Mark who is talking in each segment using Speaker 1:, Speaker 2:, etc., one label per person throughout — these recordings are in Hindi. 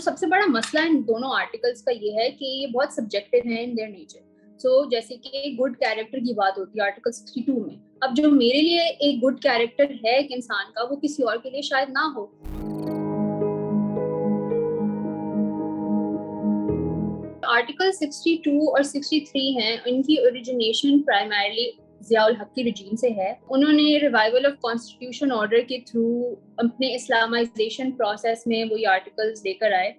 Speaker 1: सबसे बड़ा मसला इन दोनों आर्टिकल्स का ये है कि ये बहुत सब्जेक्टिव है इन देयर नेचर। सो जैसे कि गुड कैरेक्टर की बात होती है आर्टिकल 62 में, अब जो मेरे लिए एक गुड कैरेक्टर है एक इंसान का, वो किसी और के लिए शायद ना हो। आर्टिकल 62 और 63 हैं, इनकी ओरिजिनेशन प्राइमरली ज़ियाउल हक की रिजीम से है। उन्होंने रिवाइवल ऑफ कॉन्स्टिट्यूशन ऑर्डर के थ्रू अपने इस्लामाइजेशन प्रोसेस में वो ये आर्टिकल्स लेकर आए।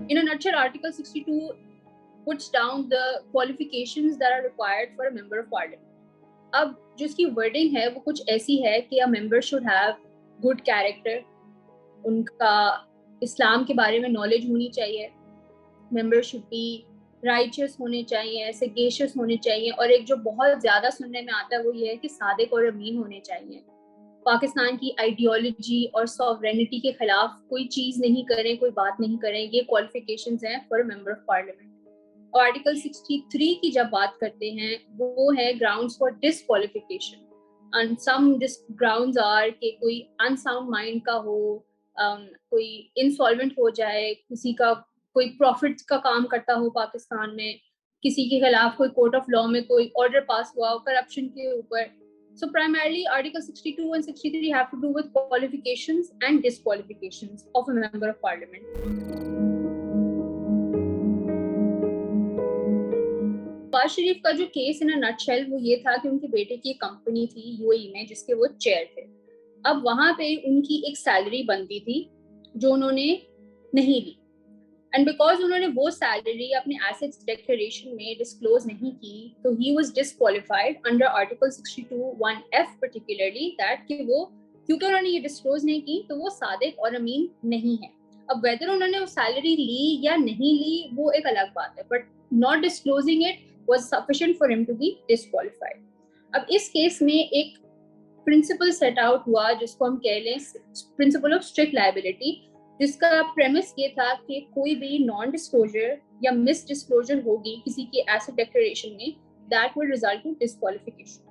Speaker 1: In a nutshell, Article 62 puts down the qualifications that are required for a member of parliament. अब जिसकी वर्डिंग है वो कुछ ऐसी है कि a member should have good character, उनका इस्लाम के बारे में नॉलेज होनी चाहिए, member should be righteous होने चाहिए, sagacious होने चाहिए, और एक जो बहुत ज्यादा सुनने में आता है वो ये है कि सादिक और अमीन होने चाहिए, पाकिस्तान की आइडियोलॉजी और सॉवरेनिटी के खिलाफ कोई चीज नहीं करें, कोई बात नहीं करें। ये क्वालिफिकेशंस हैं फॉर मेंबर ऑफ पार्लियामेंट। और आर्टिकल 63 की जब बात करते हैं वो है grounds for disqualification. And some grounds are कि कोई अनसाउंड माइंड का हो, कोई इंसॉल्वेंट हो जाए, किसी का कोई प्रॉफिट का काम करता हो पाकिस्तान में, किसी के खिलाफ कोई कोर्ट ऑफ लॉ में कोई ऑर्डर पास हुआ हो करप्शन के ऊपर। So primarily Article 62 and 63 have to do with qualifications and disqualifications of a member of parliament. Nawaz Sharif का जो केस इन अ नटशेल वो ये था कि उनके बेटे की कंपनी थी यूएई में जिसके वो चेयर थे। अब वहां पे उनकी एक सैलरी बनती थी जो उन्होंने नहीं ली, एंड बिकॉज उन्होंने वो सैलरी अपने एसेट्स डिक्लेरेशन में डिस्क्लोज नहीं की तो he was disqualified under article 62(1)(f) particularly, that कि वो क्योंकि उन्होंने ये डिस्क्लोज नहीं की तो वो सादिक और अमीन नहीं है। अब वेदर उन्होंने वो सैलरी ली या नहीं ली वो एक अलग बात है, but not disclosing it was sufficient for him to be disqualified. अब इस केस में एक प्रिंसिपल सेट आउट हुआ जिसको हम कह लें प्रिंसिपल ऑफ स्ट्रिक्ट लायबिलिटी, जिसका प्रेमिस ये था कि कोई भी नॉन डिस्क्लोजर या मिस डिस्क्लोजर होगी किसी की एसेट डिक्लेरेशन में, that will result in disqualification.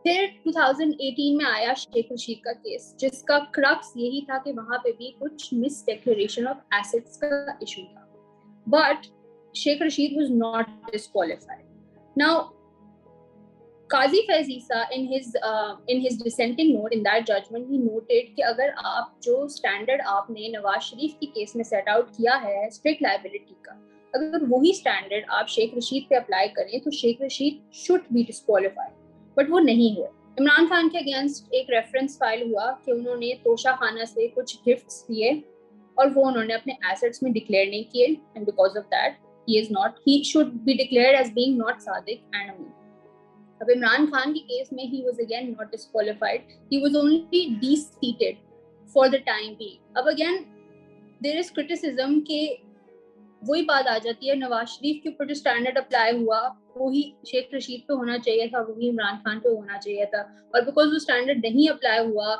Speaker 1: फिर 2018 में आया शेख रशीद का केस जिसका क्रक्स यही था कि वहां पे भी कुछ मिस डिक्लेरेशन ऑफ एसेट्स का इशू था, but Sheikh Rashid was not disqualified. Now Qazi Faiz Issa in his dissenting note in that judgment he noted कि अगर आप जो स्टैंडर्ड आपने नवाज शरीफ की केस में सेट आउट किया है स्ट्रिक्ट लायबिलिटी का, अगर वही स्टैंडर्ड आप शेख रशीद पे अप्लाई करें तो Sheikh Rashid should be disqualified, but वो नहीं हुआ। इमरान खान के अगेंस्ट एक रेफरेंस फाइल हुआ कि उन्होंने तोशा खाना से कुछ गिफ्ट्स दिए और वो उन्होंने अपने एसेट्स में डिक्लेयर नहीं किए, and because of that he should be declared as being not Sadiq and Amin. अब इमरान खान की केस में he was again not disqualified, he was only de-seated for the time being. अब again there is criticism कि वही बात आ जाती है नवाज शरीफ के ऊपर जो स्टैंडर्ड अप्लाई हुआ वही शेख रशीद पे होना चाहिए था, वही इमरान खान पे होना चाहिए था, और बिकॉज वो स्टैंडर्ड नहीं अप्लाई हुआ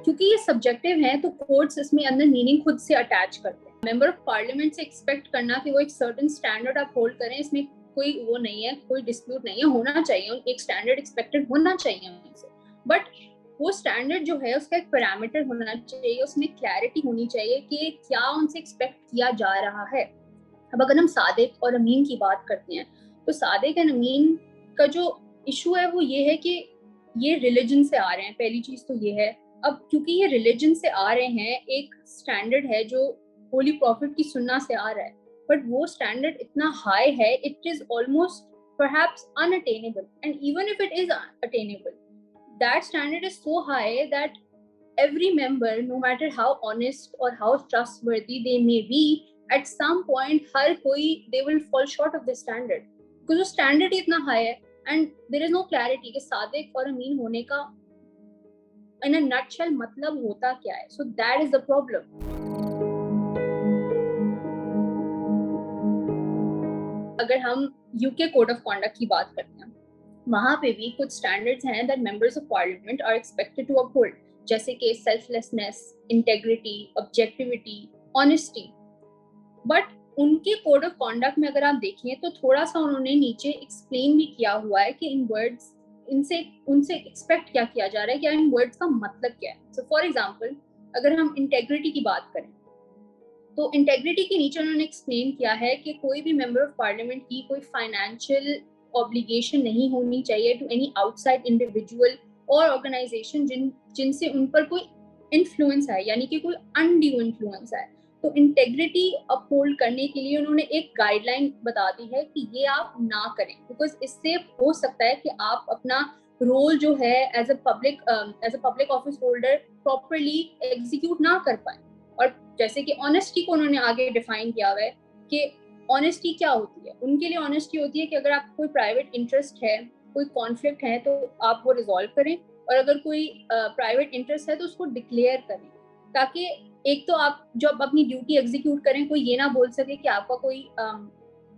Speaker 1: क्योंकि ये सब्जेक्टिव है तो कोर्ट्स इसमें अंदर मीनिंग खुद से अटैच करते हैं। मेंबर ऑफ पार्लियामेंट से एक्सपेक्ट करना कि वो एक सर्टेन स्टैंडर्ड अप होल्ड करें, इसमें कोई वो नहीं है, कोई डिस्प्यूट नहीं है, होना चाहिए, एक स्टैंडर्ड एक्सपेक्टेड होना चाहिए उनसे, बट वो स्टैंडर्ड जो है उसका एक पैरामीटर होना चाहिए, उसमें क्लैरिटी होनी चाहिए कि क्या उनसे एक्सपेक्ट किया जा रहा है। अब अगर हम सादिक और अमीन की बात करते हैं तो सादिक एंड अमीन का जो इशू है वो ये है कि ये रिलीजन से आ रहे हैं, पहली चीज तो ये है। अब क्योंकि ये रिलीजन से आ रहे हैं, एक स्टैंडर्ड है जो होली प्रॉफिट की सुन्ना से आ रहा है, बट वो स्टैंडर्ड इतना हाई है, it is almost perhaps unattainable, and even if it is attainable, that standard is so high that every member, no matter how honest or how trustworthy they may be, at some point हर कोई they will fall short of the standard, because वो standard ही इतना high है and there is no clarity कि सादिक और अमीन होने का in a nutshell मतलब होता क्या है। So that is the problem. अगर हम यूके कोड ऑफ कॉन्डक्ट की बात करते हैं वहां पे भी कुछ स्टैंडर्ड्स हैं that members of parliament are expected to uphold, जैसे कि selflessness, integrity, objectivity, honesty, but उनके कोड ऑफ कॉन्डक्ट में अगर आप देखें तो थोड़ा सा उन्होंने नीचे एक्सप्लेन भी किया हुआ है कि इन वर्ड्स इनसे उनसे एक्सपेक्ट क्या किया जा रहा है, क्या इन वर्ड्स का मतलब क्या है। सो फॉर एग्जांपल अगर हम इंटेग्रिटी की बात करें तो इंटेग्रिटी के नीचे उन्होंने एक्सप्लेन किया है कि कोई भी मेंबर ऑफ पार्लियामेंट की कोई फाइनेंशियल ऑब्लिगेशन नहीं होनी चाहिए टू एनी आउटसाइड इंडिविजुअल और ऑर्गेनाइजेशन जिनसे उन पर कोई इन्फ्लुएंस है, यानी कि कोई अनड्यू इन्फ्लुएंस है। तो इंटेग्रिटी अपहोल्ड करने के लिए उन्होंने एक गाइडलाइन बता दी है कि ये आप ना करें, बिकॉज इससे हो सकता है कि आप अपना रोल जो है as a public office holder properly execute ना कर पाए। और जैसे कि ऑनेस्टी को उन्होंने आगे डिफाइन किया हुआ है कि ऑनेस्टी क्या होती है। उनके लिए ऑनेस्टी होती है कि अगर आपको कोई प्राइवेट इंटरेस्ट है, कोई कॉन्फ्लिक्ट है, तो आप वो रिजॉल्व करें, और अगर कोई प्राइवेट इंटरेस्ट है तो उसको डिक्लेयर करें, ताकि एक तो आप जब अपनी ड्यूटी एग्जीक्यूट करें कोई ये ना बोल सके कि आपका कोई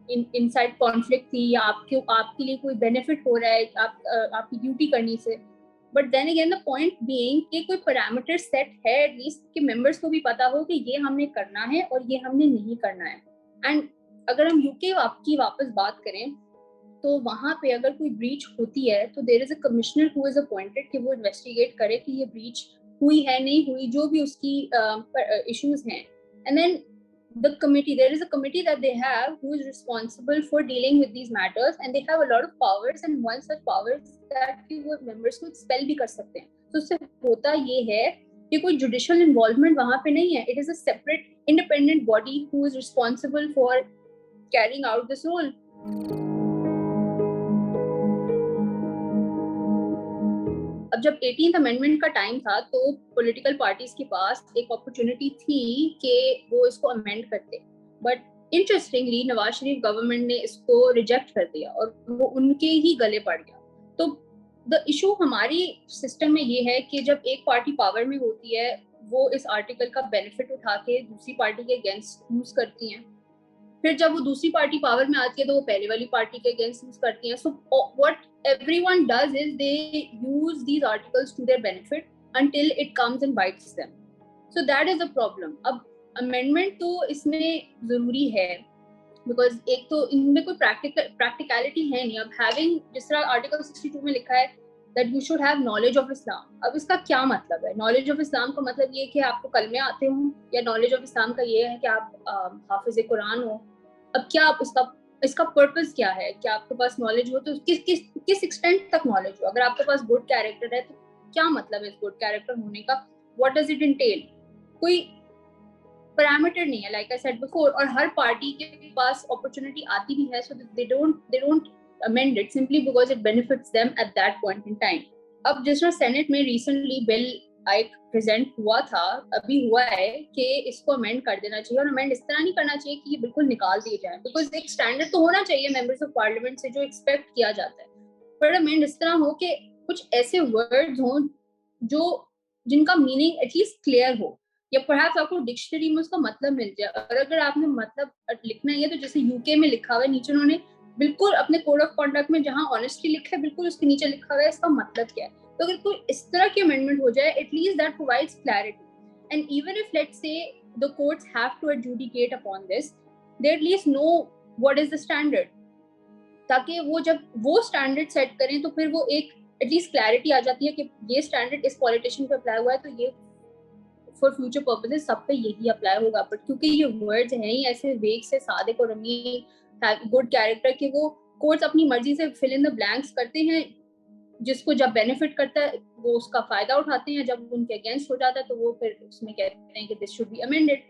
Speaker 1: इनसाइड कॉन्फ्लिक्ट थी या आपके लिए कोई बेनिफिट हो रहा है आपकी ड्यूटी करने से। But then again the point being कि कोई पैरामीटर सेट है एटलीस्ट कि मेंबर्स को भी पता हो कि ये हमने करना है और ये हमने नहीं करना है। एंड अगर हम यूके की वापस बात करें तो वहां पे अगर कोई ब्रीच होती है तो there is a commissioner who is appointed कि वो इन्वेस्टिगेट करे कि ये ब्रीच हुई है नहीं हुई, जो भी उसकी इश्यूज हैं। And then there is a committee that they have who is responsible for dealing with these matters, and they have a lot of powers, and one such power is that कि वो members को expel भी कर सकते हैं। तो उससे होता ये है कि कोई judicial involvement वहां पे नहीं है। It is a separate independent body who is responsible for carrying out this role. अब जब 18th अमेंडमेंट का टाइम था तो पॉलिटिकल पार्टीज के पास एक अपॉर्चुनिटी थी कि वो इसको अमेंड करते, but interestingly Nawaz Sharif government ने इसको रिजेक्ट कर दिया और वो उनके ही गले पड़ गया। तो द इशू हमारी सिस्टम में ये है कि जब एक पार्टी पावर में होती है वो इस आर्टिकल का बेनिफिट उठा के दूसरी पार्टी के अगेंस्ट यूज करती हैं, फिर जब वो दूसरी पार्टी पावर में आती है तो वो पहले वाली पार्टी के अगेंस्ट यूज करती हैं। So what everyone does is they use these articles to their benefit until it comes and bites them. So that is the problem. अब amendment तो इसमें जरूरी है because एक तो इनमें कोई practicality है नहीं। अब having जिस तरह आर्टिकल 62 में लिखा है that you should have knowledge of Islam, अब इसका क्या मतलब है? knowledge of Islam का मतलब ये है कि आपको कलमे आते हो, या knowledge of Islam का ये है कि आप हाफिज कुरान हो। अब क्या आप इसका पर्पस क्या है? क्या आपके पास नॉलेज हो तो किस एक्सटेंट तक नॉलेज हो? अगर आपके पास गुड कैरेक्टर है तो क्या मतलब है इस गुड कैरेक्टर होने का? What does it Intel? कोई पैरामीटर नहीं है लाइक आई सेड बिफोर, और हर पार्टी के पास अपॉर्चुनिटी आती भी है, so they don't amend it simply because it benefits them at that point in time. अब जिस तरह सेनेट में रिसेंटली बिल एक प्रेजेंट हुआ था, अभी हुआ है कि इसको अमेंड कर देना चाहिए, और अमेंड इस तरह नहीं करना चाहिए कि ये बिल्कुल निकाल दिए जाए, बिकॉज एक स्टैंडर्ड तो होना चाहिए मेंबर्स ऑफ पार्लियामेंट से जो एक्सपेक्ट किया जाता है। पर अमेंड इस तरह हो कि कुछ ऐसे वर्ड्स हों जो जिनका मीनिंग एटलीस्ट क्लियर हो, या परहैप्स आपको डिक्शनरी में उसका मतलब मिल जाए। और अगर आपने मतलब लिखना ही है तो जैसे यूके में लिखा हुआ है नीचे उन्होंने बिल्कुल अपने कोड ऑफ कॉन्डक्ट में जहां ऑनेस्टी लिखा है बिल्कुल उसके नीचे लिखा हुआ है इसका मतलब क्या है। तो अगर कोई इस तरह की अमेंडमेंट हो जाए at least that provides clarity, and even if let's say the courts have to adjudicate upon this, they at least know what is the standard, ताकि वो जब वो स्टैंडर्ड सेट करें तो फिर वो एक एटलीस्ट क्लैरिटी आ जाती है कि ये स्टैंडर्ड इस पॉलिटिशियन पे अप्लाई हुआ है तो ये फॉर फ्यूचर पर्पसेस सब पे यही अप्लाई होगा। बट क्योंकि ये वर्ड्स हैं ही ऐसे वेग से सादिक और रमीन गुड कैरेक्टर के, वो कोर्ट्स अपनी मर्जी से फिल इन द ब्लैंक्स करते हैं, जिसको जब बेनिफिट करता है वो उसका फायदा उठाते हैं, जब उनके अगेंस्ट हो जाता है तो वो फिर उसमें कहते हैं कि दिस शुड बी अमेंडेड।